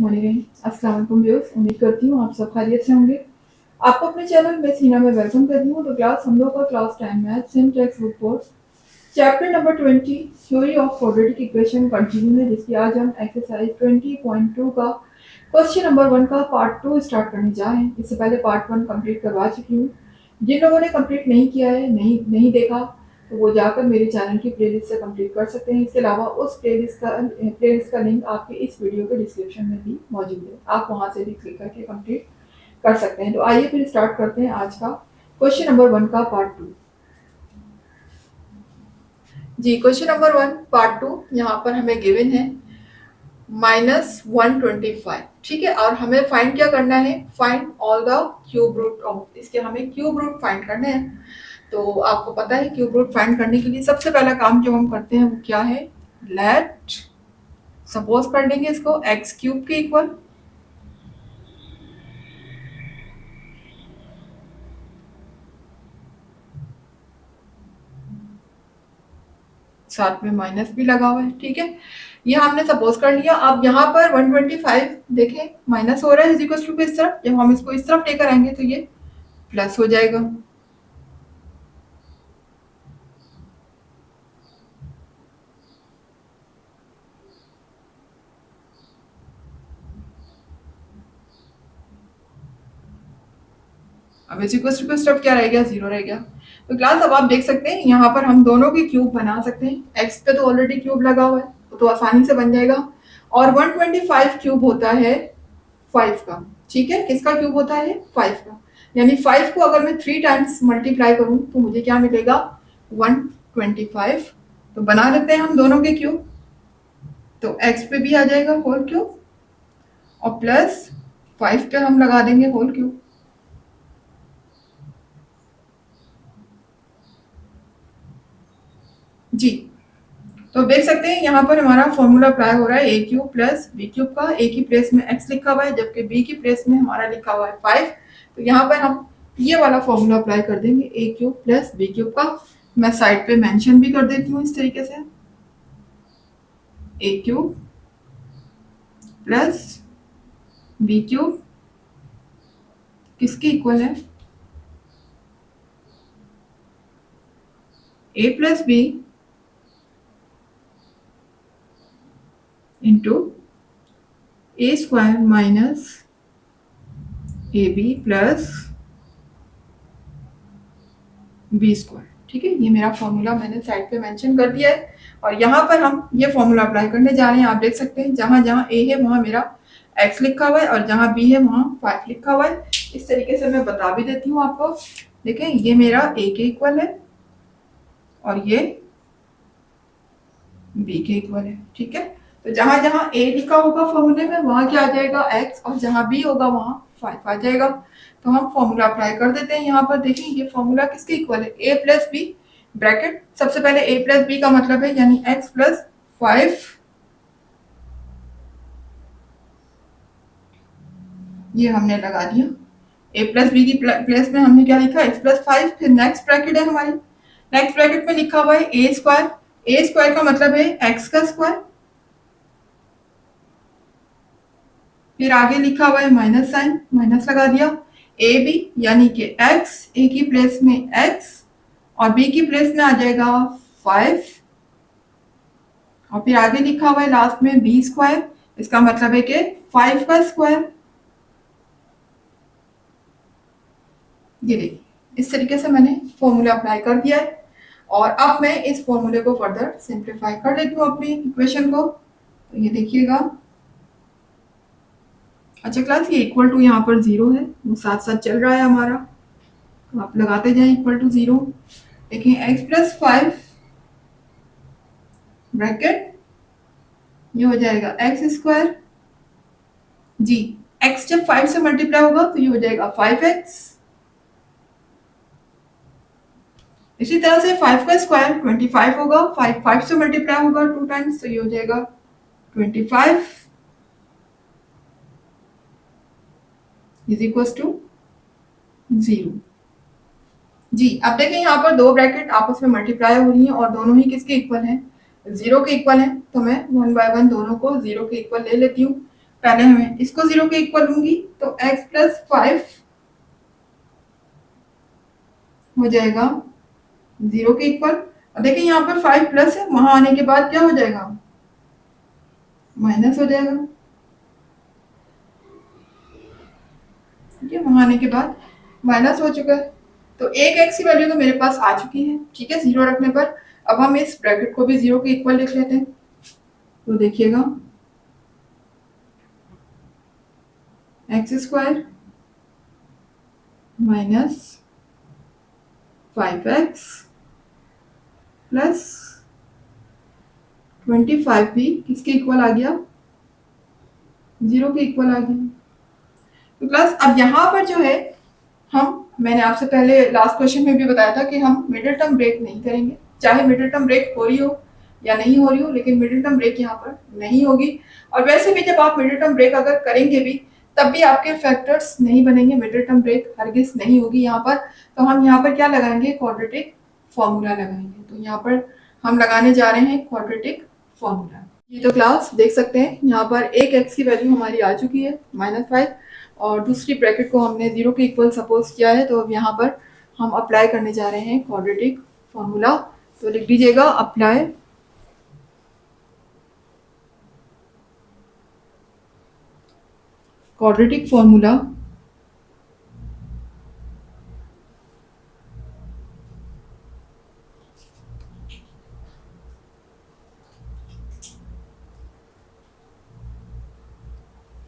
बिस्मिल्लाहिर्रहमानिर्रहीम। अस्सलाम वालेकुम व्यूअर्स, उम्मीद करती हूँ आप सब खैरियत से होंगे। आपको अपने चैनल में सीना में वेलकम करती हूँ। तो क्लास हम लोग का class 10 math SIM text book course chapter number 20 theory of quadratic equation continue है, जिसकी आज हम एक्सरसाइज 20.2 का क्वेश्चन नंबर 1 का पार्ट 2 स्टार्ट करने जा रहे हैं। इससे पहले पार्ट 1 कंप्लीट करवा चुकी हूँ। जिन लोगों ने कंप्लीट नहीं किया है, नहीं देखा, तो वो जाकर मेरे चैनल की प्लेलिस्ट से कंप्लीट कर सकते हैं। इसके अलावा उस प्लेलिस्ट का लिंक आपके इस वीडियो के डिस्क्रिप्शन में भी मौजूद है, आप वहां से भी क्लिक करके कंप्लीट कर सकते हैं। तो आइए फिर स्टार्ट करते हैं आज का क्वेश्चन नंबर 1 का पार्ट 2। जी, क्वेश्चन नंबर 1 पार्ट 2 यहाँ पर हमें गिवन है -125, ठीक है। और हमें फाइंड क्या करना है, find all the cube root of, इसके हमें क्यूब रूट फाइंड करने हैं। तो आपको पता है क्यूब रूट फाइंड करने के लिए सबसे पहला काम जो हम करते हैं वो क्या है, लेट सपोज कर लेंगे इसको एक्स क्यूब के इक्वल, साथ में माइनस भी लगा हुआ है, ठीक है। ये हमने सपोज कर लिया। अब यहाँ पर 125 देखें माइनस हो रहा है इक्वल टू इस तरफ, जब हम इसको इस तरफ लेकर आएंगे तो ये प्लस हो जाएगा। अब इस इक्वल टू इस तरफ क्या रह गया, 0 रह गया। तो क्लास अब आप देख सकते हैं यहाँ पर हम दोनों के क्यूब बना सकते हैं। एक्स पे तो ऑलरेडी क्यूब लगा हुआ है तो आसानी से बन जाएगा। और 125 क्यूब होता है 5 का, ठीक है। किसका क्यूब होता है, 5 का। यानी 5 को अगर मैं 3 टाइम्स मल्टीप्लाई करूं तो मुझे क्या मिलेगा, 125। तो बना लेते हैं हम दोनों के क्यूब। तो x पे भी आ जाएगा होल क्यूब और प्लस 5 पे हम लगा देंगे होल क्यूब। जी, तो देख सकते हैं यहाँ पर हमारा फॉर्मूला अप्लाई हो रहा है a cube plus B cube का। a की प्लेस में x लिखा हुआ है जबकि b की प्लेस में हमारा लिखा हुआ है 5। तो यहाँ पर हम ये वाला फॉर्मूला अप्लाई कर देंगे a cube plus B cube का। मैं साइड पे मेंशन भी कर देती हूँ इस तरीके से, a cube plus B cube किसके इक्वल है, a plus B into A square minus A B plus B square, ठीक है। ये मेरा फॉर्मूला मैंने साइड पे मेंशन कर दिया है। और यहाँ पर हम ये फॉर्मूला अप्लाई करने जा रहे हैं। आप देख सकते हैं जहां जहां a है वहां मेरा x लिखा हुआ है और जहां b है वहां 5 लिखा हुआ है। इस तरीके से मैं बता भी देती हूँ आपको। देखें ये मेरा a के इक्वल है और ये b के इक्वल है, ठीक है। तो जहां जहां a लिखा होगा फॉर्मूले में वहां क्या आ जाएगा x, और जहां b होगा वहां 5 आ जाएगा। तो हम फॉर्मूला अप्लाई कर देते हैं। यहाँ पर देखिए ये फॉर्मूला किसके इक्वल है, a प्लस बी ब्रैकेट। सबसे पहले a प्लस बी का मतलब है यानी x प्लस 5, ये हमने लगा दिया। a प्लस बी की प्लेस में हमने क्या लिखा, x प्लस 5। फिर नेक्स्ट ब्रैकेट है हमारी, नेक्स्ट ब्रैकेट में लिखा हुआ है a स्क्वायर। a स्क्वायर का मतलब है x का स्क्वायर। फिर आगे लिखा हुआ है माइनस साइन, माइनस लगा दिया। ए बी यानी कि x, a की प्लेस में x और b की प्लेस में आ जाएगा 5। और फिर आगे लिखा हुआ है लास्ट में b स्क्वायर, इसका मतलब है कि 5 का स्क्वायर। ये देखिए इस तरीके से मैंने फॉर्मूला अप्लाई कर दिया है। और अब मैं इस फॉर्मूले को फर्दर सिंप्लीफाई कर लेती हूँ अपनी इक्वेशन को। तो ये देखिएगा, अच्छा क्लास ये इक्वल टू यहाँ पर 0 है, वो साथ साथ चल रहा है हमारा, तो आप लगाते जाएं इक्वल टू 0। देखिए x प्लस 5 ब्रैकेट, ये हो जाएगा x स्क्वायर। जी, x जब 5 से मल्टीप्लाई होगा तो ये हो जाएगा 5x। इसी तरह से 5 का स्क्वायर 25 होगा, 5 से मल्टीप्लाई होगा 2 टाइम्स तो ये हो जाएगा 25 इज इक्वल टू 0। जी, अब देखें यहाँ पर दो ब्रैकेट आपस में मल्टीप्लाई हो रही हैं और दोनों ही किसके इक्वल हैं, 0 के इक्वल हैं। तो मैं 1 बाय 1 दोनों को 0 के इक्वल ले लेती हूँ। पहले हमें इसको 0 के इक्वल लूंगी तो x प्लस 5 हो जाएगा 0 के इक्वल। और देखिए यहाँ पर 5 प्लस है, वहां आने के बाद क्या हो जाएगा, माइनस हो जाएगा। ठीक है, वहां आने के बाद माइनस हो चुका है। तो एक एक्स की वैल्यू तो मेरे पास आ चुकी है। ठीक है, 0 रखने पर अब हम इस ब्रैकेट को भी 0 के इक्वल लिख लेते हैं। तो देखिएगा x square minus 5x plus 25 भी किसके इक्वल आ गया, 0 के इक्वल आ गया। तो प्लस अब यहाँ पर जो है मैंने आपसे पहले लास्ट क्वेश्चन में भी बताया था कि हम मिडिल टर्म ब्रेक नहीं करेंगे, चाहे मिडिल टर्म ब्रेक हो रही हो या नहीं हो रही हो, लेकिन मिडिल टर्म ब्रेक यहाँ पर नहीं होगी। और वैसे भी जब आप मिडिल टर्म ब्रेक अगर करेंगे भी तब भी आपके फैक्टर्स नहीं बनेंगे, मिडिल टर्म ब्रेक हरगिज नहीं होगी यहाँ पर। तो हम यहाँ पर क्या लगाएंगे, क्वाड्रेटिक फॉर्मूला लगाएंगे। तो यहाँ पर हम लगाने जा रहे हैं क्वाड्रेटिक फॉर्मूला। ये तो क्लास देख सकते हैं यहाँ पर एक एक्स की वैल्यू हमारी आ चुकी है -5, और दूसरी ब्रैकेट को हमने 0 के इक्वल सपोज किया है। तो अब यहाँ पर हम अप्लाई करने जा रहे हैं क्वाड्रेटिक फॉर्मूला। तो लिख दीजिएगा अप्लाई क्वाड्रेटिक फॉर्मूला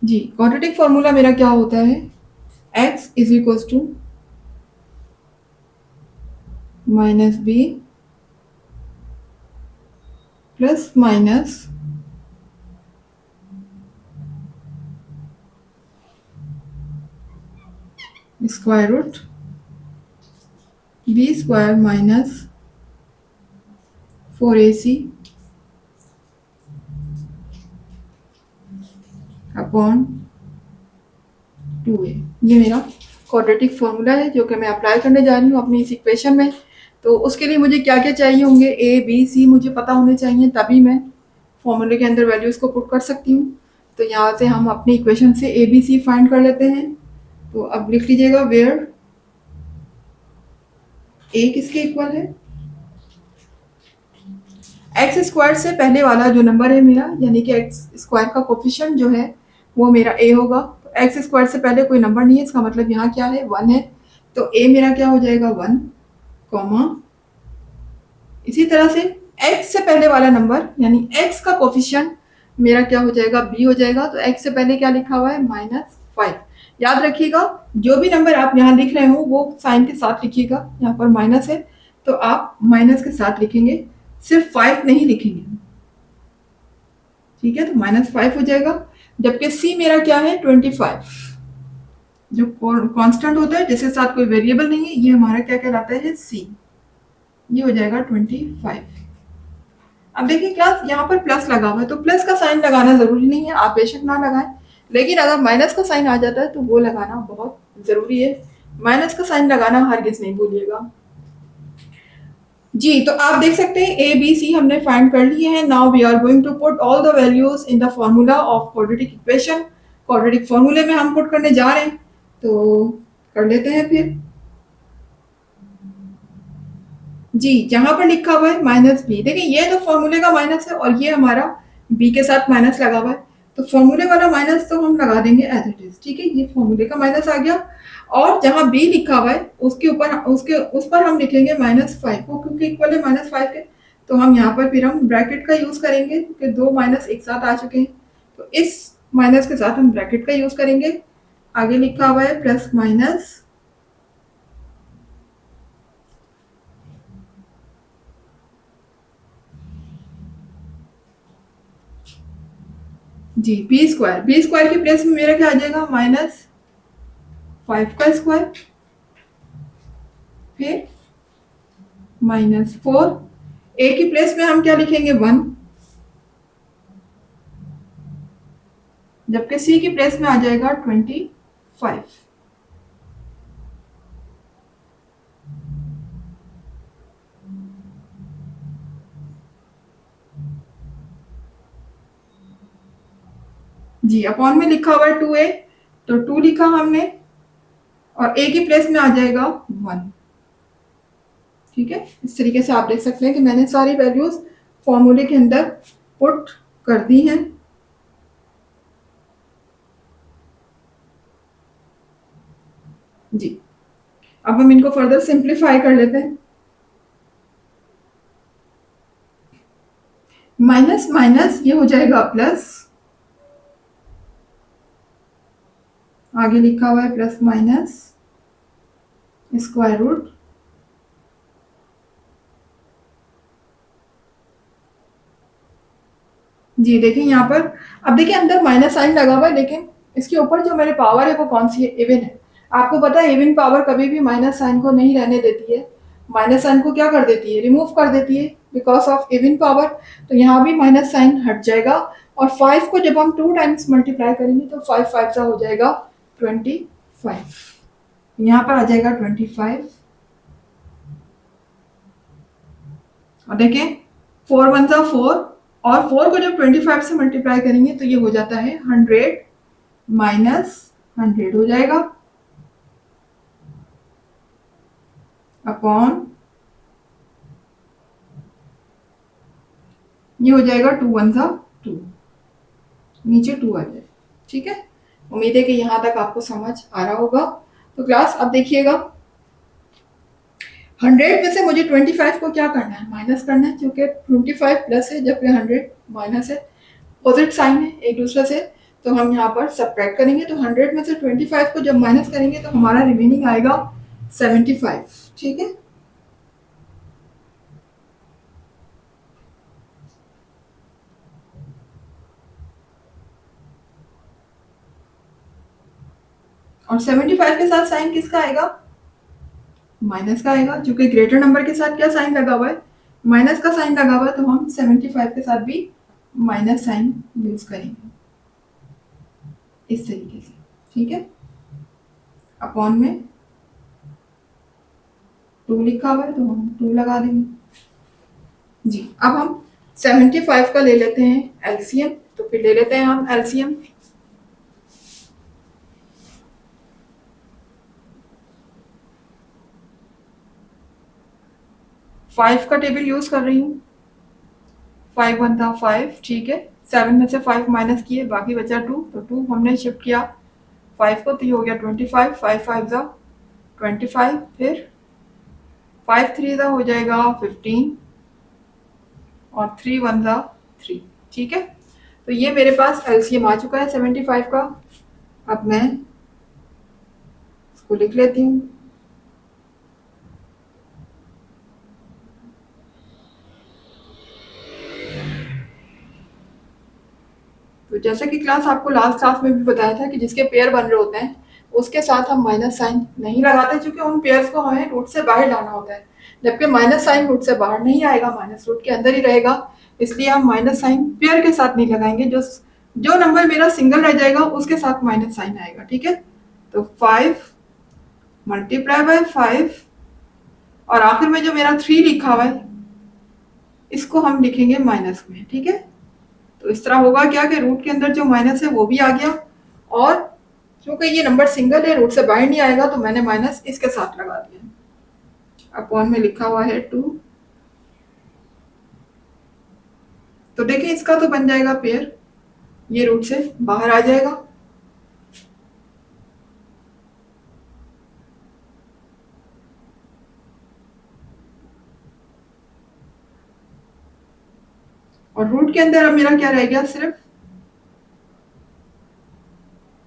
जी। क्वाड्रेटिक फॉर्मूला मेरा क्या होता है, x is equal to -b plus minus square root b square minus 4ac upon 2a। ये मेरा क्वाड्रेटिक फॉर्मूला है जो कि मैं अप्लाई करने जा रही हूँ अपनी इस इक्वेशन में। तो उसके लिए मुझे क्या क्या चाहिए होंगे, ए बी सी मुझे पता होने चाहिए, तभी मैं फॉर्मूले के अंदर वैल्यूज को पुट कर सकती हूँ। तो यहाँ से हम अपनी इक्वेशन से ए बी सी फाइंड कर लेते हैं। तो अब लिख लीजिएगा वेयर ए किसके इक्वल है, एक्स स्क्वायर से पहले वाला जो नंबर है मेरा, यानी कि एक्स स्क्वायर का कोफिशिएंट जो है वो मेरा ए होगा। तो एक्स स्क्वायर से पहले कोई नंबर नहीं है, इसका मतलब यहाँ क्या है, 1 है। तो ए मेरा क्या हो जाएगा 1, कॉमा इसी तरह से x से पहले वाला नंबर यानी x का कोफिशिएंट मेरा क्या हो जाएगा, b हो जाएगा। तो x से पहले क्या लिखा हुआ है, -5। याद रखिएगा जो भी नंबर आप यहाँ लिख रहे हो वो साइन के साथ लिखिएगा। यहाँ पर माइनस है तो आप माइनस के साथ लिखेंगे, सिर्फ 5 नहीं लिखेंगे। ठीक है, तो -5 हो जाएगा। जबकि c मेरा क्या है, 25, जो कांस्टेंट होता है जिसके साथ कोई वेरिएबल नहीं है, ये हमारा क्या कहलाता है, c। ये हो जाएगा 25। अब देखिए क्लास यहाँ पर प्लस लगा हुआ है, तो प्लस का साइन लगाना जरूरी नहीं है, आप बेशक ना लगाएं, लेकिन अगर माइनस का साइन आ जाता है तो वो लगाना बहुत जरूरी है। माइनस का साइन लगाना हरगिज नहीं भूलिएगा जी। तो आप देख सकते हैं ए बी सी हमने फाइंड कर लिए हैं। Now we are going to put all the values in the formula of quadratic equation. Quadratic फॉर्मूले में हम पुट करने जा रहे हैं, तो कर लेते हैं फिर जी। जहां पर लिखा हुआ है -b, देखिए ये तो फॉर्मूले का माइनस है और ये हमारा b के साथ माइनस लगा हुआ है, तो फॉर्मूले वाला माइनस तो हम लगा देंगे एज इट इज। ठीक है, ये फॉर्मूले का माइनस आ गया। और जहां b लिखा हुआ है उसके ऊपर उस पर हम लिखेंगे -5 को, क्योंकि इक्वल है -5 के। तो हम यहाँ पर फिर हम ब्रैकेट का यूज करेंगे क्योंकि दो माइनस एक साथ आ चुके हैं, तो इस माइनस के साथ हम ब्रैकेट का यूज करेंगे। आगे लिखा हुआ है प्लस माइनस जी बी स्क्वायर की प्लेस में मेरा क्या आ जाएगा, -5 का स्क्वायर, फिर -4। ए की प्लेस में हम क्या लिखेंगे, 1, जबकि सी की प्लेस में आ जाएगा 25। जी, अपॉन में लिखा हुआ है 2a, तो 2 लिखा हमने और a की प्लेस में आ जाएगा 1। ठीक है, इस तरीके से आप देख सकते हैं कि मैंने सारी वैल्यूज फॉर्मूले के अंदर पुट कर दी हैं। जी, अब हम इनको फर्दर सिंप्लीफाई कर लेते हैं। माइनस माइनस ये हो जाएगा प्लस, आगे लिखा हुआ है प्लस माइनस स्क्वायर रूट। जी देखिए यहाँ पर, अब देखिए अंदर माइनस साइन लगा हुआ है, लेकिन इसके ऊपर जो मेरे पावर है वो कौन सी है, इवन है। आपको पता है इवन पावर कभी भी माइनस साइन को नहीं रहने देती है, माइनस साइन को क्या कर देती है, रिमूव कर देती है बिकॉज ऑफ इवन पावर। तो यहाँ भी माइनस साइन हट जाएगा और 5 को जब हम 2 टाइम्स मल्टीप्लाई करेंगे तो 5 5 सा हो जाएगा 25, यहाँ पर आ जाएगा 25। और देखें 4 1 सा 4, और 4 को जब 25 से मल्टीप्लाई करेंगे तो ये हो जाता है 100 माइनस 100 हो जाएगा अपॉन, ये हो जाएगा 2 1 सा 2, नीचे 2 आ जाए। ठीक है, उम्मीद है कि यहाँ तक आपको समझ आ रहा होगा। तो क्लास अब देखिएगा, 100 में से मुझे 25 को क्या करना है, माइनस करना है, क्योंकि 25 प्लस है जबकि 100 माइनस है, अपोजिट साइन है एक दूसरे से। तो हम यहाँ पर सब्ट्रैक्ट करेंगे, तो 100 में से 25 को जब माइनस करेंगे तो हमारा रिमेनिंग आएगा 75। ठीक है, और 75 के साथ साइन किसका आएगा, माइनस का आएगा, क्योंकि ग्रेटर नंबर के साथ क्या साइन लगा हुआ है, माइनस का साइन लगा हुआ है। तो हम 75 के साथ भी माइनस साइन यूज करेंगे इस तरीके से। ठीक है, अपॉन में 2 लिखा हुआ है तो हम 2 लगा देंगे। जी, अब हम 75 का ले लेते हैं एलसीएम, तो फिर ले लेते हैं हम एलसीएम। 5 का टेबल यूज कर रही हूँ, 5 1 था 5, ठीक है, 7 में से 5 माइनस किए, बाकी बचा 2, तो 2 हमने शिफ्ट किया 5 को, तो ये हो गया 25, 5 5 जा 25, फिर 5 3 जा हो जाएगा 15, और 3 1 जा 3। ठीक है, तो ये मेरे पास एलसीएम आ चुका है 75 का। अब मैं इसको लिख लेती हूँ। तो जैसा कि क्लास आपको लास्ट क्लास में भी बताया था कि जिसके पेयर बन रहे होते हैं उसके साथ हम माइनस साइन नहीं लगाते, क्योंकि उन पेयर्स को हमें रूट से बाहर लाना होता है, जबकि माइनस साइन रूट से बाहर नहीं आएगा, माइनस रूट के अंदर ही रहेगा। इसलिए हम माइनस साइन पेयर के साथ नहीं लगाएंगे, जो जो नंबर मेरा सिंगल रह जाएगा उसके साथ माइनस साइन आएगा। ठीक है, तो 5 मल्टीप्लाई बाय 5, और आखिर में जो मेरा 3 लिखा हुआ है इसको हम लिखेंगे माइनस में। ठीक है, तो इस तरह होगा क्या कि रूट के अंदर जो माइनस है वो भी आ गया, और क्योंकि ये नंबर सिंगल है रूट से बाहर नहीं आएगा तो मैंने माइनस इसके साथ लगा दिया। अपॉन में लिखा हुआ है 2, तो देखिए इसका तो बन जाएगा पेयर, ये रूट से बाहर आ जाएगा। और रूट के अंदर अब मेरा क्या रह गया, सिर्फ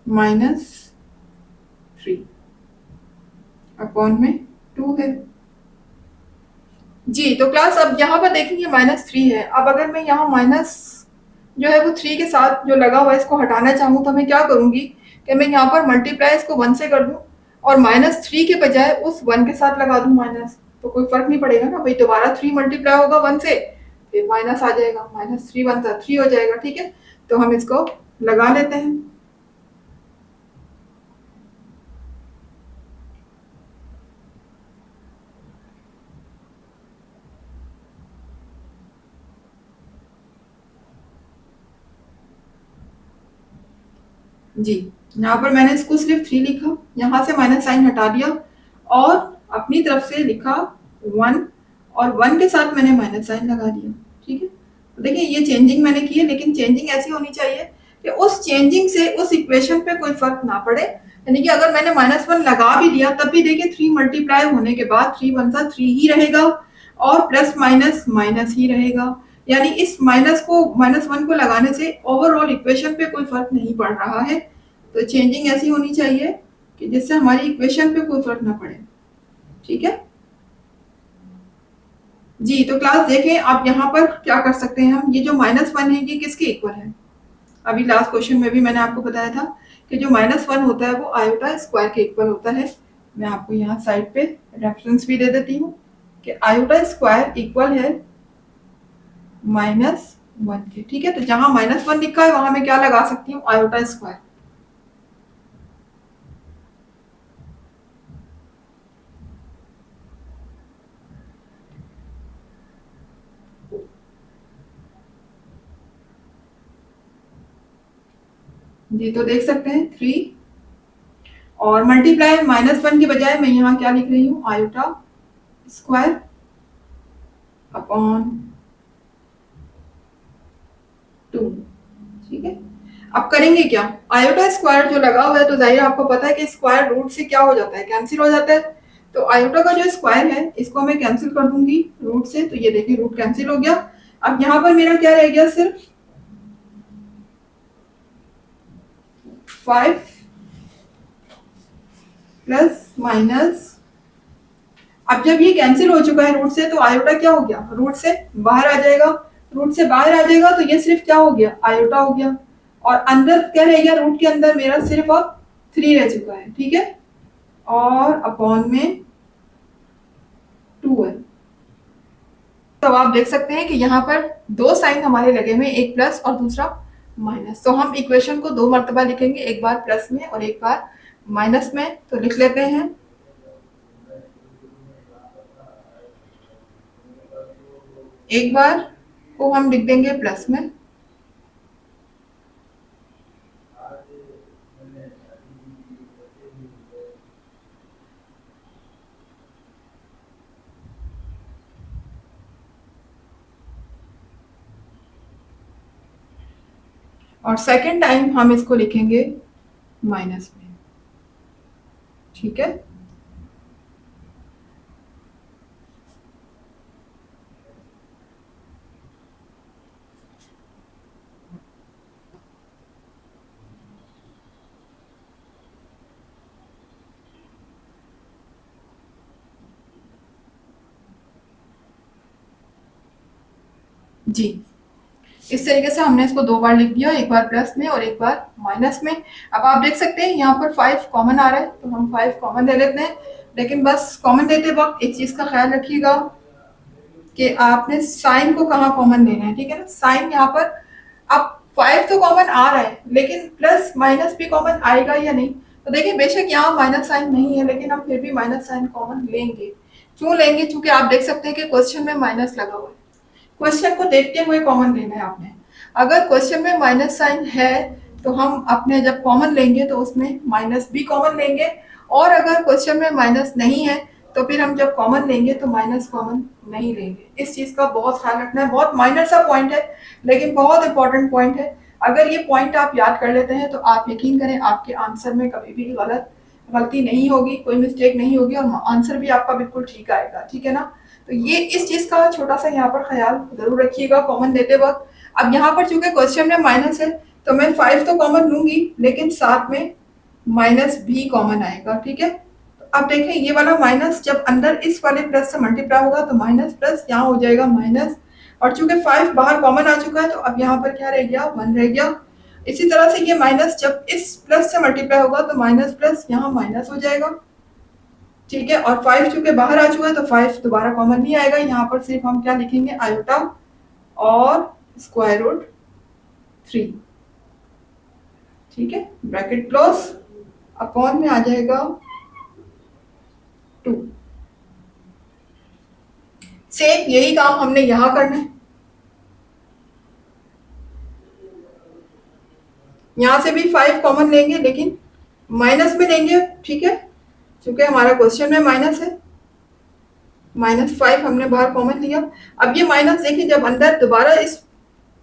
-3 अपॉन में 2 है। जी, तो क्लास अब यहाँ पर देखेंगे -3 है। अब अगर मैं यहाँ माइनस जो है वो 3 के साथ जो लगा हुआ है इसको हटाना चाहूँ तो मैं क्या करूँगी कि मैं यहाँ पर मल्टीप्लाई इसको 1 से कर दूँ और -3 के बजाय उस 1 के साथ लगा दूँ माइनस, तो कोई फर्क नहीं पड़ेगा ना भाई, दोबारा 3 मल्टीप्लाई होगा 1 से, फिर माइनस आ जाएगा, -3 1 था 3 हो जाएगा। ठीक है, तो हम इसको लगा लेते हैं। जी, यहाँ पर मैंने इसको सिर्फ 3 लिखा, यहाँ से माइनस साइन हटा दिया और अपनी तरफ से लिखा 1 और 1 के साथ मैंने माइनस साइन लगा दिया। ठीक है, तो देखिए ये चेंजिंग मैंने की है, लेकिन चेंजिंग ऐसी होनी चाहिए कि उस चेंजिंग से उस इक्वेशन पे कोई फर्क ना पड़े। यानी कि अगर मैंने -1 लगा भी दिया तब भी देखिए 3 मल्टीप्लाई होने के बाद 3 1 सा 3 ही रहेगा और प्लस माइनस माइनस ही रहेगा। यानी इस माइनस को -1 को लगाने से ओवरऑल इक्वेशन पे कोई फर्क नहीं पड़ रहा है। तो चेंजिंग ऐसी होनी चाहिए कि जिससे हमारी इक्वेशन पे कोई फर्क ना पड़े। ठीक है जी, तो क्लास देखें आप यहाँ पर क्या कर सकते हैं हम, ये जो -1 है ये किसके इक्वल है। अभी लास्ट क्वेश्चन में भी मैंने आपको बताया था कि जो -1 होता है वो आयोटा स्क्वायर के इक्वल होता है। मैं आपको यहाँ साइड पे रेफरेंस भी दे देती हूँ कि आयोटा स्क्वायर इक्वल है -1 के। ठीक है, तो जहां -1 लिखा है वहां मैं क्या लगा सकती हूँ, आयोटा स्क्वायर। जी, तो देख सकते हैं 3 और मल्टीप्लाई -1 की बजाय मैं यहाँ क्या लिख रही हूँ, आयोटा स्क्वायर अपॉन 2। ठीक है, अब करेंगे क्या, आयोटा स्क्वायर जो लगा हुआ है तो जाहिर आपको पता है कि स्क्वायर रूट से क्या हो जाता है, कैंसिल हो जाता है। तो आयोटा का जो स्क्वायर है इसको मैं कैंसिल कर दूंगी रूट से, तो ये देखिए रूट कैंसिल हो गया। अब यहाँ पर मेरा क्या रह गया, सिर्फ 5 प्लस माइनस। अब जब ये कैंसिल हो चुका है रूट से तो आयोटा क्या हो गया, रूट से बाहर आ जाएगा। रूट से बाहर आ जाएगा तो ये सिर्फ क्या हो गया, आयोटा हो गया। और अंदर क्या रह गया, रूट के अंदर मेरा सिर्फ अब 3 रह चुका है। ठीक है, और अपॉन में 2 है। तो आप देख सकते हैं कि यहाँ पर दो साइन हमारे लगे हुए, एक प्लस और दूसरा माइनस। तो हम इक्वेशन को 2 मरतबा लिखेंगे, एक बार प्लस में और एक बार माइनस में। तो लिख लेते हैं, एक बार को हम लिख देंगे प्लस में और सेकेंड टाइम हम इसको लिखेंगे माइनस में। ठीक है, जी इस तरीके से हमने इसको 2 बार लिख दिया, एक बार प्लस में और एक बार माइनस में। अब आप देख सकते हैं यहाँ पर 5 कॉमन आ रहा है तो हम 5 कॉमन ले लेते हैं। लेकिन बस कॉमन लेते वक्त एक चीज का ख्याल रखिएगा कि आपने साइन को कहाँ कॉमन लेना है। ठीक है ना, साइन यहाँ पर अब 5 तो कॉमन आ रहा है लेकिन प्लस माइनस भी कॉमन आएगा या नहीं। तो देखिए बेशक यहाँ माइनस साइन नहीं है लेकिन हम फिर भी माइनस साइन कॉमन लेंगे। क्यों लेंगे, क्योंकि आप देख सकते हैं कि क्वेश्चन में माइनस लगा हुआ है। क्वेश्चन को देखते हुए कॉमन लेना है आपने। अगर क्वेश्चन में माइनस साइन है तो हम अपने जब कॉमन लेंगे तो उसमें माइनस भी कॉमन लेंगे, और अगर क्वेश्चन में माइनस नहीं है तो फिर हम जब कॉमन लेंगे तो माइनस कॉमन नहीं लेंगे। इस चीज का बहुत ख्याल रखना है। बहुत माइनर सा पॉइंट है लेकिन बहुत इंपॉर्टेंट पॉइंट है। अगर ये पॉइंट आप याद कर लेते हैं तो आप यकीन करें आपके आंसर में कभी भी गलती नहीं होगी, कोई मिस्टेक नहीं होगी और आंसर भी आपका बिल्कुल ठीक आएगा। ठीक है ना, तो ये इस चीज का छोटा सा यहाँ पर ख्याल जरूर रखिएगा कॉमन देते वक्त। अब यहाँ पर चूंकि क्वेश्चन में माइनस है तो मैं 5 तो कॉमन लूंगी लेकिन साथ में माइनस भी कॉमन आएगा। ठीक है, तो अब देखें ये वाला माइनस जब अंदर इस वाले प्लस से मल्टीप्लाई होगा तो माइनस प्लस यहाँ हो जाएगा माइनस, और चूंकि 5 बाहर कॉमन आ चुका है तो अब यहाँ पर क्या रह गया, 1 रह गया। इसी तरह से ये माइनस जब इस प्लस से मल्टीप्लाई होगा तो माइनस प्लस यहाँ माइनस हो जाएगा। ठीक है, और 5 चूंकि बाहर आ चुका है तो 5 दोबारा कॉमन नहीं आएगा। यहाँ पर सिर्फ हम क्या लिखेंगे, आयोटा और स्क्वायर रूट 3। ठीक है, ब्रैकेट क्लोज, अपॉन में आ जाएगा 2। सेम यही काम हमने यहाँ करना है। यहाँ से भी 5 कॉमन लेंगे, लेकिन माइनस में लेंगे, ठीक है, क्योंकि हमारा क्वेश्चन में माइनस है। -5 हमने बाहर कॉमन लिया। अब ये माइनस देखिए, जब अंदर दोबारा इस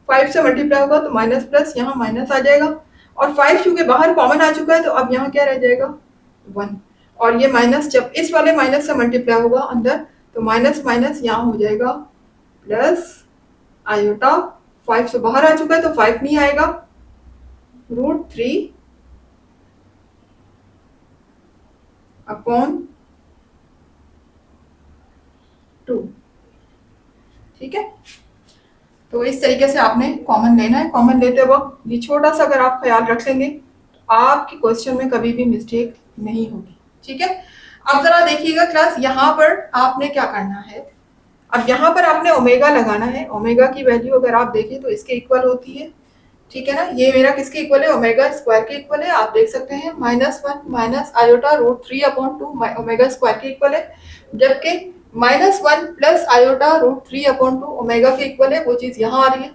5 से मल्टीप्लाई होगा तो माइनस प्लस यहाँ माइनस आ जाएगा, और 5 चूंकि बाहर कॉमन आ चुका है तो अब यहाँ क्या रह जाएगा, 1। और ये माइनस जब इस वाले माइनस से मल्टीप्लाई होगा अंदर, तो माइनस माइनस यहाँ हो जाएगा प्लस आयोटा। 5 से बाहर आ चुका है तो 5 नहीं आएगा, √3 अपॉन 2, ठीक है। तो इस तरीके से आपने कॉमन लेना है। कॉमन लेते वक्त ये छोटा सा अगर आप ख्याल रख लेंगे तो आपके क्वेश्चन में कभी भी मिस्टेक नहीं होगी, ठीक है। अब जरा देखिएगा क्लास, यहाँ पर आपने क्या करना है, अब यहाँ पर आपने ओमेगा लगाना है। ओमेगा की वैल्यू अगर आप देखें तो इसके इक्वल होती है, ठीक है ना। ये मेरा किसके इक्वल है, ओमेगा स्क्वायर के इक्वल है। आप देख सकते हैं -1 minus iota √3 upon 2 omega square के इक्वल है, जबकि -1 प्लस आयोटा √3 अपॉन 2 ओमेगा के इक्वल है। वो चीज यहाँ आ रही है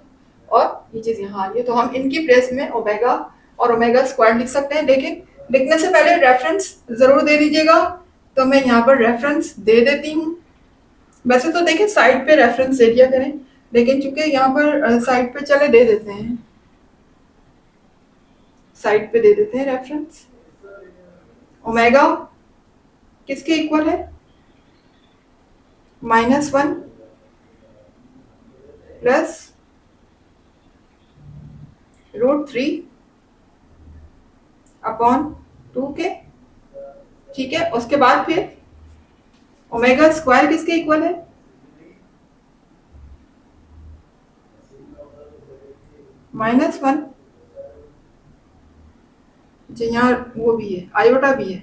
और ये चीज यहाँ आ रही है, तो हम इनकी प्लेस में ओमेगा और ओमेगा स्क्वायर लिख सकते हैं। लेकिन लिखने से पहले रेफरेंस जरूर दे दीजिएगा, तो मैं यहाँ पर रेफरेंस दे देती हूँ। वैसे तो देखिए साइड पे रेफरेंस दे दिया करें, लेकिन चूंकि यहाँ पर साइड पे चले दे देते हैं, साइड पे दे देते हैं रेफरेंस। ओमेगा किसके इक्वल है, -1 प्लस √3 अपॉन 2 के, ठीक है। उसके बाद फिर ओमेगा स्क्वायर किसके इक्वल है, -1, जो यहाँ वो भी है, आयोटा भी है,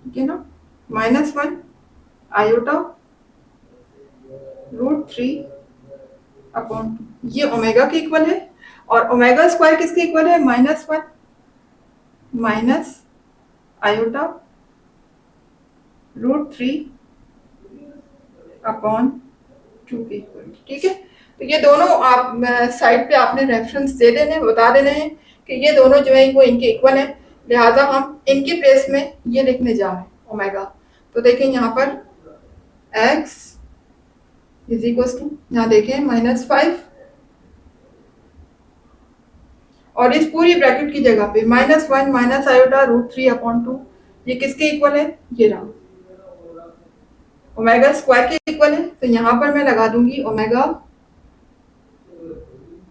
ठीक है ना। -1 आयोटा √3 अपॉन 2, ये ओमेगा के इक्वल है। और ओमेगा स्क्वायर किसके इक्वल है, -1 माइनस आयोटा √3 अपॉन 2 के इक्वल, ठीक है। तो ये दोनों आप साइड पे आपने रेफरेंस दे देने, बता देने हैं कि ये दोनों जो है वो इनके इक्वल है, लिहाजा हम इनकी प्लेस में ये लिखने जा रहे हैं ओमेगा। तो देखें यहाँ पर x इज इक्वल टू, यहाँ देखें -5, और इस पूरी ब्रैकेट की जगह पे -1 माइनस आयोटा √3 अपॉन 2, ये किसके इक्वल है, ये रहा ओमेगा स्क्वायर के इक्वल है। तो यहाँ पर मैं लगा दूंगी ओमेगा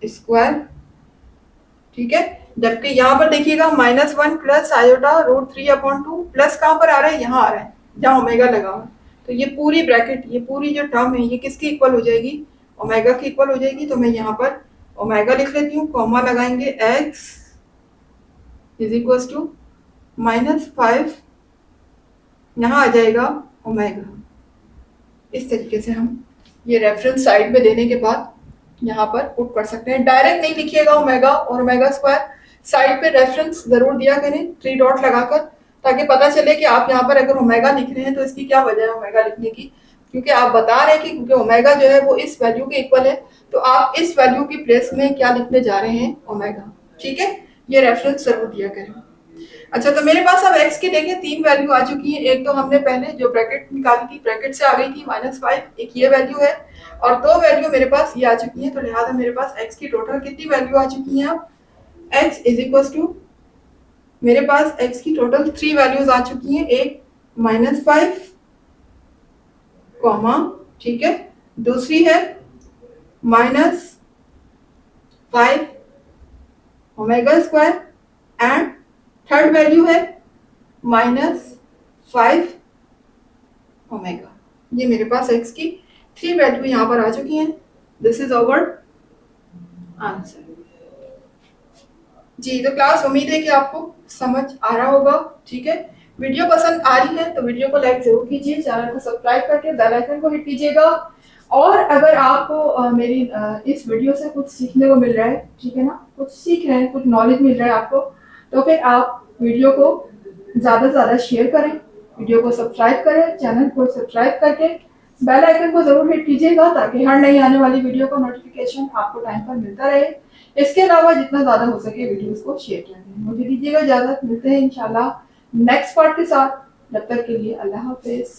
स्क्वायर, ठीक है। जबकि यहाँ पर देखिएगा -1 प्लस आयोटा √3 अपॉन 2, प्लस कहाँ पर आ रहा है, यहाँ आ रहा है जहाँ ओमेगा लगा हुआ है। तो ये पूरी ब्रैकेट, ये पूरी जो टर्म है ये किसकी इक्वल हो जाएगी, ओमेगा की इक्वल हो जाएगी। तो मैं यहाँ पर ओमेगा लिख लेती हूँ, कॉमा लगाएंगे, x इज इक्वल टू -5, यहाँ आ जाएगा ओमेगा। इस तरीके से हम ये रेफरेंस साइड में देने के बाद यहाँ पर पुट कर सकते हैं। डायरेक्ट नहीं लिखिएगा ओमेगा और ओमेगा स्क्वायर, साइड पे रेफरेंस जरूर दिया करें 3 डॉट लगाकर, ताकि पता चले कि आप यहाँ पर अगर ओमेगा लिख रहे हैं तो इसकी क्या वजह है ओमेगा लिखने की, क्योंकि आप बता रहे हैं कि क्योंकि ओमेगा जो है वो इस वैल्यू के इक्वल है, तो आप इस वैल्यू की प्लेस में क्या लिखने जा रहे हैं, ओमेगा, ठीक है। ये रेफरेंस जरूर दिया करें। अच्छा, तो मेरे पास अब x की देखिए 3 वैल्यू आ चुकी है। एक तो हमने पहले जो ब्रैकेट निकाली थी, ब्रैकेट से आ गई थी -5, एक ये वैल्यू है, और 2 वैल्यू मेरे पास ये आ चुकी है। तो लिहाजा मेरे पास x की टोटल कितनी वैल्यू आ चुकी है, अब x इज इक्वल टू, मेरे पास x की टोटल 3 वैल्यूज आ चुकी हैं। एक -5 कॉमा, ठीक है, दूसरी है -5 omega square, and third value है -5 ओमेगा। ये मेरे पास x की 3 वैल्यू यहाँ पर आ चुकी हैं। This is our answer. जी, तो क्लास उम्मीद है कि आपको समझ आ रहा होगा, ठीक है। वीडियो पसंद आ रही है तो वीडियो को लाइक जरूर कीजिए, चैनल को सब्सक्राइब करके बेल आइकन को हिट कीजिएगा। और अगर आपको मेरी इस वीडियो से कुछ सीखने को मिल रहा है, ठीक है ना, कुछ सीख रहे हैं, कुछ नॉलेज मिल रहा है आपको, तो फिर आप वीडियो को ज़्यादा से ज़्यादा शेयर करें, वीडियो को सब्सक्राइब करें, चैनल को सब्सक्राइब करके बेल आइकन को ज़रूर हिट कीजिएगा, ताकि हर नई आने वाली वीडियो का नोटिफिकेशन आपको टाइम पर मिलता रहे। इसके अलावा जितना ज़्यादा हो सके वीडियोस को शेयर करें। मुझे दीजिएगा इजाज़त, मिलते हैं इंशाल्लाह नेक्स्ट पार्ट के साथ। जब तक के लिए अल्लाह हाफ़िज़।